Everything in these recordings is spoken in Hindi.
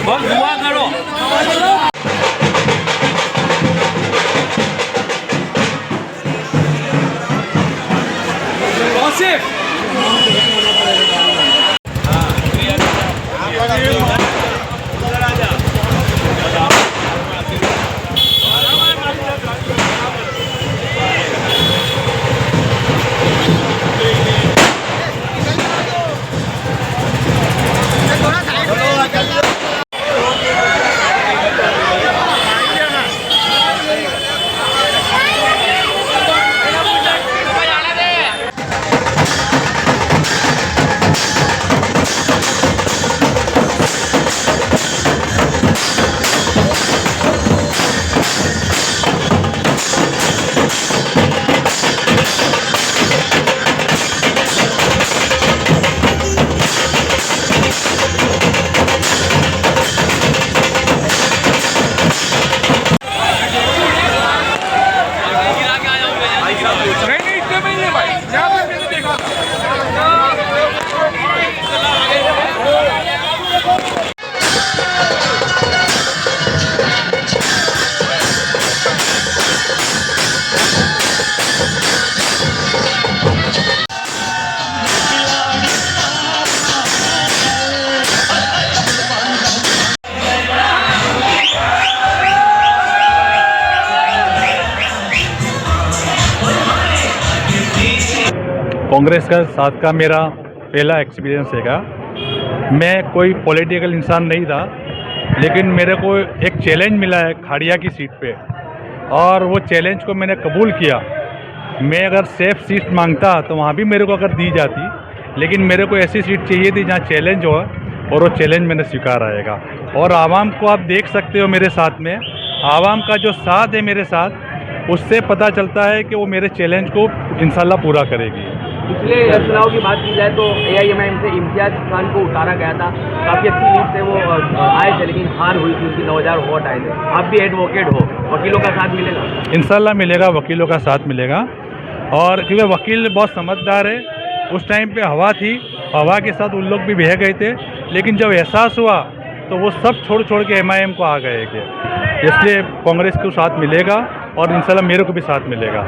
બસ દુઆ કરો. તૌસીફ कांग्रेस का साथ का मेरा पहला एक्सपीरियंस हैगा। मैं कोई पॉलिटिकल इंसान नहीं था, लेकिन मेरे को एक चैलेंज मिला है खाड़िया की सीट पे, और वो चैलेंज को मैंने कबूल किया। मैं अगर सेफ सीट मांगता तो वहाँ भी मेरे को अगर दी जाती, लेकिन मेरे को ऐसी सीट चाहिए थी जहाँ चैलेंज हो, और वो चैलेंज मैंने स्वीकार आएगा। और आवाम को आप देख सकते हो मेरे साथ में, आवाम का जो साथ है मेरे साथ, उससे पता चलता है कि वो मेरे चैलेंज को इंशाल्लाह पूरा करेगी। पिछले चुनाव की बात की जाए तो AIMIM से इम्तियाज खान को उतारा गया था, काफ़ी अच्छी लीड से वो आए थे, लेकिन हार हुई थी उनकी, 9000 वोट आए थे। आप भी एडवोकेट हो, वकीलों का साथ मिलेगा? इंशाल्लाह मिलेगा, वकीलों का साथ मिलेगा। और क्योंकि वकील बहुत समझदार है, उस टाइम पे हवा थी, हवा के साथ उन लोग भी बह गए थे, लेकिन जब एहसास हुआ तो वो सब छोड़ छोड़ के MIM को आ गए थे। इसलिए कांग्रेस को साथ मिलेगा, और इंशाल्लाह मेरे को भी साथ मिलेगा।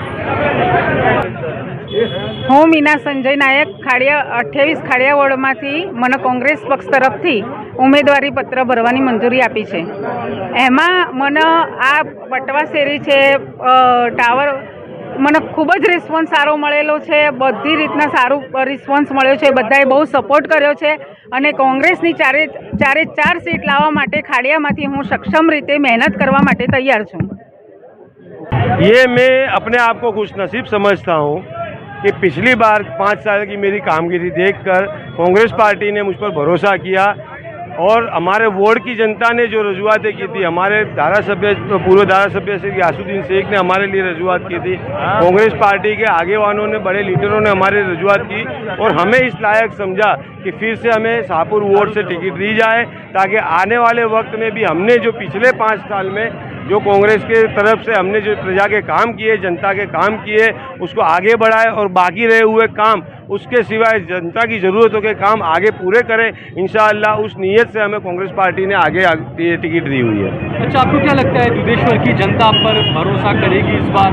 હું મીના સંજય નાયક ખાડિયા 28 ખાડિયા વોર્ડમાંથી મને કોંગ્રેસ પક્ષ તરફથી ઉમેદવારી પત્ર ભરવાની મંજૂરી આપી છે। એમાં મને આ પટવા શેરી છે, ટાવર, મને ખૂબ જ રિસ્પોન્સ સારો મળેલો છે। બધી રીતના સારું રિસ્પોન્સ મળ્યો છે, બધાએ બહુ સપોર્ટ કર્યો છે, અને કોંગ્રેસની ચારે ચાર સીટ લાવવા માટે ખાડિયામાંથી હું સક્ષમ રીતે મહેનત કરવા માટે તૈયાર છું। ये मैं अपने आप को खुशनसीब समझता हूँ कि पिछली बार 5 साल की मेरी कामगिरी देखकर कांग्रेस पार्टी ने मुझ पर भरोसा किया, और हमारे वार्ड की जनता ने जो रजूआतें की थी, हमारे धारासभ्य पूर्व धारासभ्य श्री यासुद्दीन शेख ने हमारे लिए रजूआत की थी, कांग्रेस पार्टी के आगेवानों ने, बड़े लीडरों ने हमारी रजूआत की, और हमें इस लायक समझा कि फिर से हमें शाहपुर वार्ड से टिकट दी जाए, ताकि आने वाले वक्त में भी हमने जो पिछले 5 साल में जो कांग्रेस के तरफ से हमने जो प्रजा के काम किए, जनता के काम किए, उसको आगे बढ़ाए, और बाकी रहे हुए काम उसके सिवाय जनता की ज़रूरतों के काम आगे पूरे करें। इंशाअल्लाह उस नीयत से हमें कांग्रेस पार्टी ने आगे टिकट दी हुई है। अच्छा, आपको क्या लगता है दुधेश्वर की जनता आप पर भरोसा करेगी इस बार?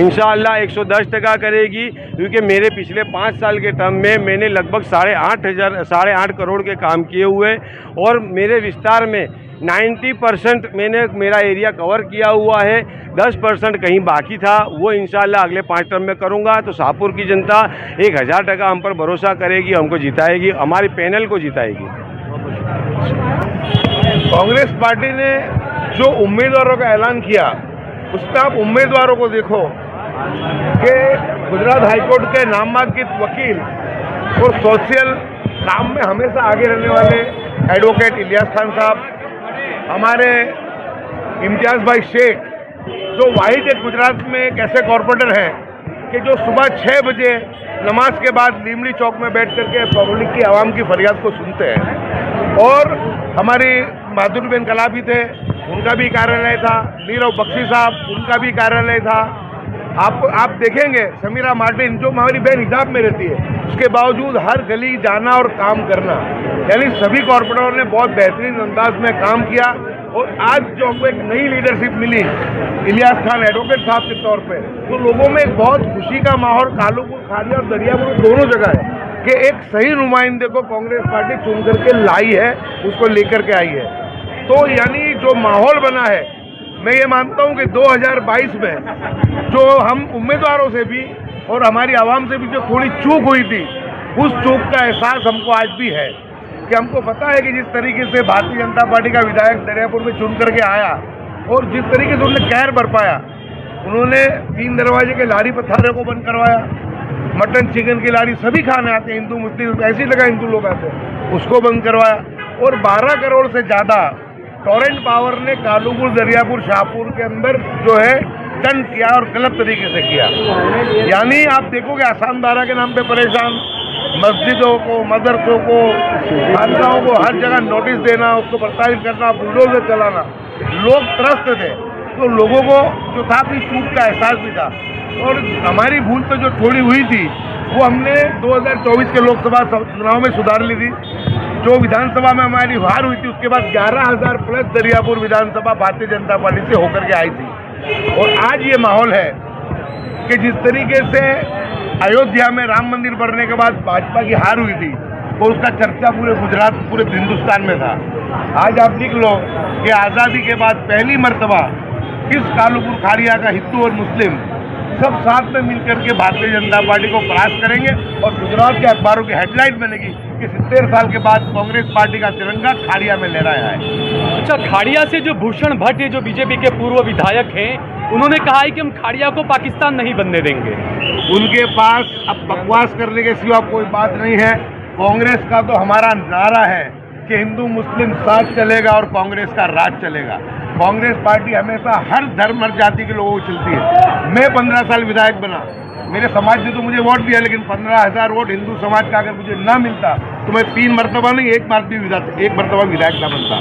इंशाअल्लाह 110% करेगी, क्योंकि मेरे पिछले 5 साल के टर्म में मैंने लगभग 8.5 करोड़ के काम किए हुए, और मेरे विस्तार में 90% मैंने मेरा एरिया कवर किया हुआ है, 10% कहीं बाकी था, वो इंशाअल्लाह अगले 5 टर्म में करूँगा। तो शाहपुर की जनता 1000% हम पर भरोसा करेगी, हमको जिताएगी, हमारी पैनल को जिताएगी। कांग्रेस पार्टी ने जो उम्मीदवारों का ऐलान किया, उसमें आप उम्मीदवारों को देखो कि गुजरात हाईकोर्ट के नामांकित वकील और सोशल काम में हमेशा आगे रहने वाले एडवोकेट इलियास खान साहब, हमारे इम्तियाज भाई शेख, जो वाहिद एक गुजरात में एक ऐसे कॉरपोरेटर हैं कि जो सुबह 6 बजे नमाज के बाद लीमड़ी चौक में बैठ करके पब्लिक की आवाम की फरियाद को सुनते हैं। और हमारी माधुरीबेन कलाबी थे, उनका भी कार्यालय था, नीरव बख्शी साहब, उनका भी कार्यालय था। आप देखेंगे समीरा मार्टिन, जो हमारी बहन हिजाब में रहती है, उसके बावजूद हर गली जाना और काम करना, यानी सभी कॉर्पोरेटरों ने बहुत बेहतरीन अंदाज में काम किया। और आज जो हमको एक नई लीडरशिप मिली इलियास खान एडवोकेट साहब के तौर पे, तो लोगों में एक बहुत खुशी का माहौल कालूपुर, खाड़िया और दरियापुर दोनों जगह है कि एक सही नुमाइंदे को कांग्रेस पार्टी चुन करके लाई है, उसको लेकर के आई है। तो यानी जो माहौल बना है, मैं ये मानता हूँ कि 2022 में जो हम उम्मीदवारों से भी और हमारी आवाम से भी जो थोड़ी चूक हुई थी, उस चूक का एहसास हमको आज भी है कि हमको पता है कि जिस तरीके से भारतीय जनता पार्टी का विधायक दरियापुर में चुन करके आया और जिस तरीके से उन्होंने कहर बरपाया, उन्होंने 3 दरवाजे के लारी पथारे को बंद करवाया, मटन चिकन की लारी सभी खाने आते हैं, हिंदू मुस्लिम ऐसी जगह हिंदू लोग आते हैं, उसको बंद करवाया। और 12 करोड़ से ज़्यादा टॉरेंट पावर ने कालूपुर, दरियापुर, शाहपुर के अंदर जो है दंड किया और गलत तरीके से किया। यानी आप देखोगे आसाम धारा के नाम पे परेशान, मस्जिदों को, मदरसों को, खानकाहों को हर जगह नोटिस देना, उसको प्रताड़ित करना, बुलडोजर चलाना, लोग त्रस्त थे। तो लोगों को जो था अपनी चूक का एहसास भी था और हमारी भूल तो जो थोड़ी हुई थी वो हमने 2024 के लोकसभा चुनाव में सुधार ली थी। जो विधानसभा में हमारी हार हुई थी उसके बाद 11,000 प्लस दरियापुर विधानसभा भारतीय जनता पार्टी से होकर के आई थी। और आज ये माहौल है कि जिस तरीके से अयोध्या में राम मंदिर बनने के बाद भाजपा की हार हुई थी, वो उसका चर्चा पूरे गुजरात, पूरे हिंदुस्तान में था। आज आप लिख लो कि आज़ादी के बाद पहली मर्तबा इस कालूपुर, खाड़िया का हिंदू और मुस्लिम सब साथ में मिलकर के भारतीय जनता पार्टी को परास्त करेंगे और गुजरात के अखबारों की हेडलाइन बनेगी कि 70 साल के बाद कांग्रेस पार्टी का तिरंगा खाड़िया में लहराया है। अच्छा, खाड़िया से जो भूषण भट्ट जो बीजेपी के पूर्व विधायक हैं, उन्होंने कहा है कि हम खाड़िया को पाकिस्तान नहीं बनने देंगे। उनके पास अब बकवास करने के सिवा कोई बात नहीं है। कांग्रेस का तो हमारा नारा है कि हिंदू मुस्लिम साथ चलेगा और कांग्रेस का राज चलेगा। कांग्रेस पार्टी हमेशा हर धर्म और जाति के लोगों को चलती है। मैं 15 साल विधायक बना, मेरे समाज ने तो मुझे वोट दिया, लेकिन 15,000 वोट हिंदू समाज का अगर मुझे ना मिलता तो मैं 3 मरतबा नहीं, एक मरतबा विधायक ना बनता।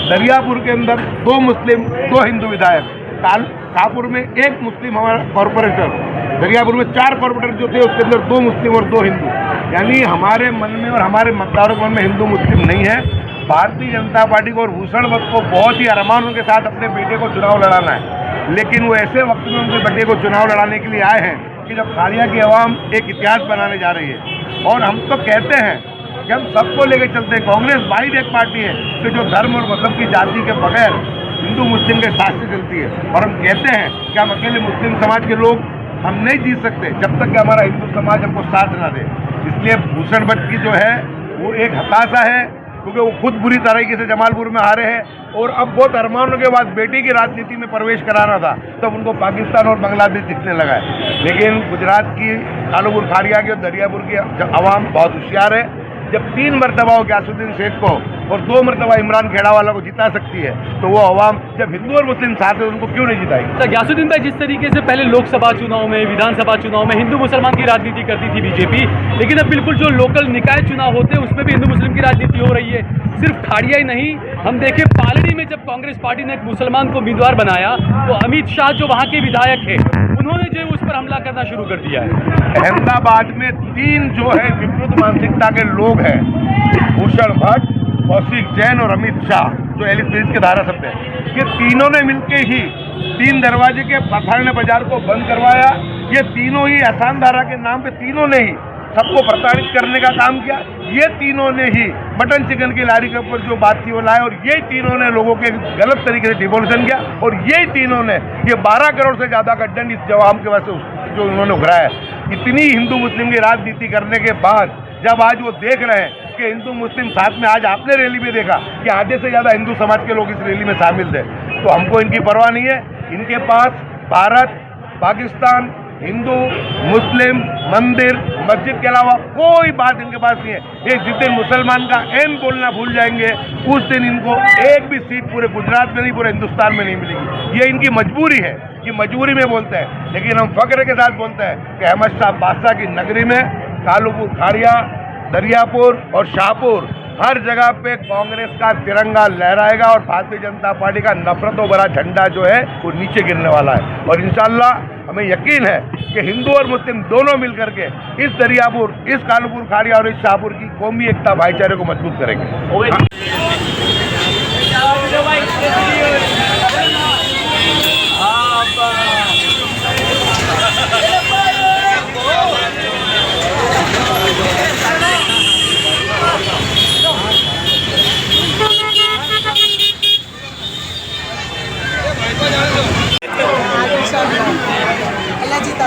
दरियापुर के अंदर 2 मुस्लिम 2 हिंदू विधायक, शाहपुर में 1 मुस्लिम हमारा कॉर्पोरेटर, दरियापुर में 4 कॉर्पोरेटर जो थे उसके अंदर 2 मुस्लिम और 2 हिंदू। यानी हमारे मन में और हमारे मतदारों के मन में हिंदू मुस्लिम नहीं है। भारतीय जनता पार्टी को और भूषण भट्ट को बहुत ही अरमानों के साथ अपने बेटे को चुनाव लड़ाना है, लेकिन वो ऐसे वक्त में उनके बेटे को चुनाव लड़ाने के लिए आए हैं कि जब खाड़िया की आवाम एक इतिहास बनाने जा रही है। और हम तो कहते हैं कि हम सबको लेकर चलते हैं। कांग्रेस वाहिद एक पार्टी है कि जो धर्म और मजहब की जाति के बगैर हिंदू मुस्लिम के साथ से चलती है। और हम कहते हैं कि हम अकेले मुस्लिम समाज के लोग हम नहीं जीत सकते जब तक कि हमारा हिंदू समाज हमको साथ ना दे। इसलिए भूषण भट्ट की जो है वो एक हताशा है, क्योंकि वो खुद बुरी तरीके से जमालपुर में हारे हैं और अब बहुत अरमानों के बाद बेटी की राजनीति में प्रवेश कराना था, तब उनको पाकिस्तान और बांग्लादेश दिखने लगा है। लेकिन गुजरात की कालूपुर, खाड़िया की और दरियापुर की आवाम बहुत होशियार है। जब 3 मरतबा ग्यासुद्दीन शेख को और 2 मरतबा इमरान खेड़ावाला को जिता सकती है, तो वो अवाम जब हिंदू और मुस्लिम साथ है उनको क्यों नहीं जिताएगी। तो ग्यासुद्दीन भाई, जिस तरीके से पहले लोकसभा चुनाव में, विधानसभा चुनाव में हिंदू मुसलमान की राजनीति करती थी बीजेपी, लेकिन अब बिल्कुल जो लोकल निकाय चुनाव होते हैं उसमें भी हिंदू मुस्लिम की राजनीति हो रही है। सिर्फ खाड़िया ही नहीं, हम देखें पालड़ी में जब कांग्रेस पार्टी ने एक मुसलमान को उम्मीदवार बनाया तो अमित शाह जो वहाँ के विधायक है उन्होंने जो है उस पर हमला करना शुरू कर दिया है। अहमदाबाद में 3 जो है विकृत मानसिकता के लोग हैं, भूषण भट्ट, कौशिक जैन और अमित शाह, जो एलिस ब्रिज के धारासभ्य हैं, ये तीनों ने मिलकर ही 3 दरवाजे के पथारने बाजार को बंद करवाया। ये तीनों ही आसान धारा के नाम पे तीनों ने ही सबको प्रताड़ित करने का काम किया। ये तीनों ने ही मटन चिकन की लारी के ऊपर जो बात थी वो लाए और ये तीनों ने लोगों के गलत तरीके से डिवोल्यूशन किया और ये तीनों ने ये 12 करोड़ से ज़्यादा का दंड इस जवाब के वजह से जो उन्होंने उघराया। इतनी हिंदू मुस्लिम की राजनीति करने के बाद जब आज वो देख रहे हैं कि हिंदू मुस्लिम साथ में, आज आपने रैली में देखा कि आधे से ज़्यादा हिंदू समाज के लोग इस रैली में शामिल थे, तो हमको इनकी परवाह नहीं है। इनके पास भारत, पाकिस्तान, हिंदू, मुस्लिम, मंदिर, मस्जिद के अलावा कोई बात इनके पास नहीं है। ये जिस दिन मुसलमान का एन बोलना भूल जाएंगे उस दिन इनको एक भी सीट पूरे गुजरात में नहीं, पूरे हिंदुस्तान में नहीं मिलेगी। ये इनकी मजबूरी है कि मजबूरी में बोलते हैं, लेकिन हम फख्र के साथ बोलते हैं कि अहमद शाह बादशाह की नगरी में कालूपुर, खाड़िया, दरियापुर और शाहपुर हर जगह पे कांग्रेस का तिरंगा लहराएगा और भारतीय जनता पार्टी का नफरतों भरा झंडा जो है वो नीचे गिरने वाला है। और इंशाल्लाह हमें यकीन है कि हिंदू और मुस्लिम दोनों मिलकर के इस दरियापुर, इस कालूपुर खाड़िया और इस शाहपुर की कौमी एकता भाईचारे को मजबूत करेंगे। ಎಲ್ಲ ಜೀತ